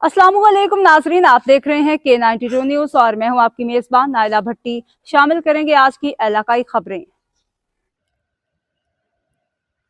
अस्सलाम वालेकुम नाजरीन, आप देख रहे हैं K92 न्यूज़ और मैं हूं आपकी मेज़बान नाइला भट्टी। शामिल करेंगे आज की इलाकाई खबरें।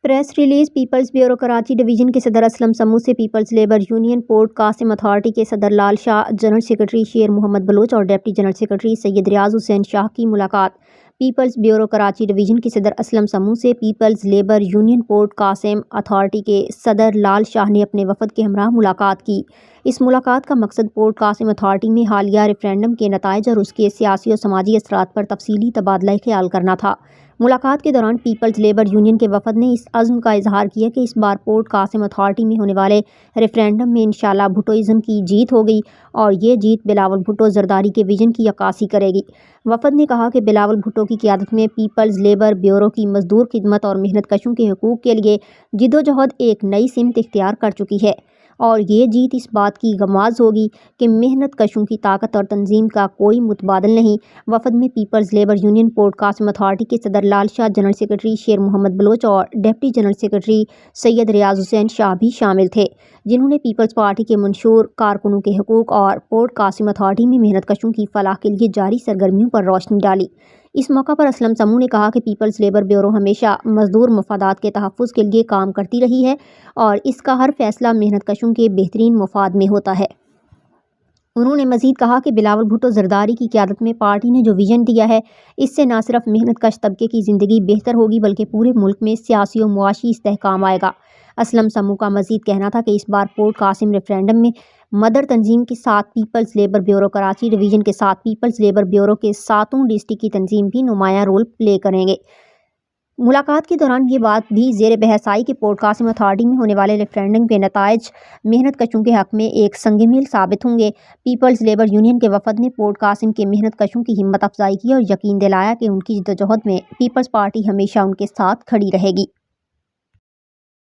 Press release. People's bureau Karachi division के सदर असलम समू से people's labour union port Qasim authority के सदर लाल शाह, जनरल सेक्रेटरी शेर मोहम्मद बलोच और deputy general secretary Syed Riaz Hussain Shah की मुलाकात। पीपल्स ब्यूरो कराची डिवीज़न के सदर असलम समू से people's labour union port Qasim authority के सदर लाल शाह ने अपने वफद के हमरा मुलाकात की। इस मुलाकात का मकसद पोर्ट कासिम अथॉरिटी में हालिया रेफरेंडम के नताइज और उसके सियासी और समाजी असरात पर तफसीली तबादला ख्याल करना था। मुलाकात के दौरान पीपल्स लेबर यूनियन के वफद ने इस अज़्म का इजहार किया कि इस बार पोर्ट कासिम अथॉरिटी में होने वाले रेफरेंडम में इंशाअल्लाह भुट्टोइज़्म की जीत होगी और ये जीत बिलावल भुट्टो जरदारी के विजन की अक्कासी करेगी। वफद ने कहा कि बिलावल भुट्टो की क़ियादत में पीपल्स लेबर ब्यूरो की मजदूर खिदमत और मेहनत कशों के हकूक़ के लिए जिद्दोजहद एक नई सिमत इख्तियार कर चुकी है और ये जीत इस बात की गमाज़ होगी कि मेहनत कशों की ताकत और तंजीम का कोई मुतबादल नहीं। वफद में people's labour union port Qasim authority के सदर लाल शाह, जनरल सेक्रेटरी शेर मोहम्मद बलोच और deputy general secretary Syed Riaz Hussain Shah भी शामिल थे, जिन्होंने पीपल्स पार्टी के मंशूर कारकुनों के हकूक़ और पोर्ट कासिम अथॉरिटी में मेहनत कशों की फलाह के लिए जारी सरगर्मियों पर रोशनी डाली। इस मौका पर असलम समू ने कहा कि पीपल्स लेबर ब्यूरो हमेशा मजदूर मफादात के तहफ़्फ़ुज़ के लिए काम करती रही है और इसका हर फैसला मेहनत कशों के बेहतरीन मफाद में होता है। उन्होंने मज़ीद कहा कि बिलावल भुट्टो जरदारी की क़ियादत में पार्टी ने जो विजन दिया है, इससे न सिर्फ मेहनत कश तबके की ज़िंदगी बेहतर होगी बल्कि पूरे मुल्क में सियासी और मुआशी इस्तेहकाम आएगा। असलम समू का मज़ीद कहना था कि इस बार पोर्ट कासिम रेफरेंडम में मदर तंजीम के साथ people's labour bureau Karachi division के साथ पीपल्स लेबर ब्यूरो के सातों डिस्ट्रिक्ट की तंजीम भी नुमाया रोल प्ले करेंगे। मुलाकात के दौरान ये बात भी ज़ेर बहस आई कि पोर्ट कासिम अथॉरिटी में होने वाले रेफरेंडम के नताइज मेहनत कशों के हक़ में एक संग मील साबित होंगे। पीपल्स लेबर यूनियन के वफद ने पोर्ट कासिम के मेहनत कशों की हिम्मत अफजाई की और यकीन दिलाया कि उनकी जिद्दोजहद में पीपल्स पार्टी हमेशा उनके साथ खड़ी रहेगी।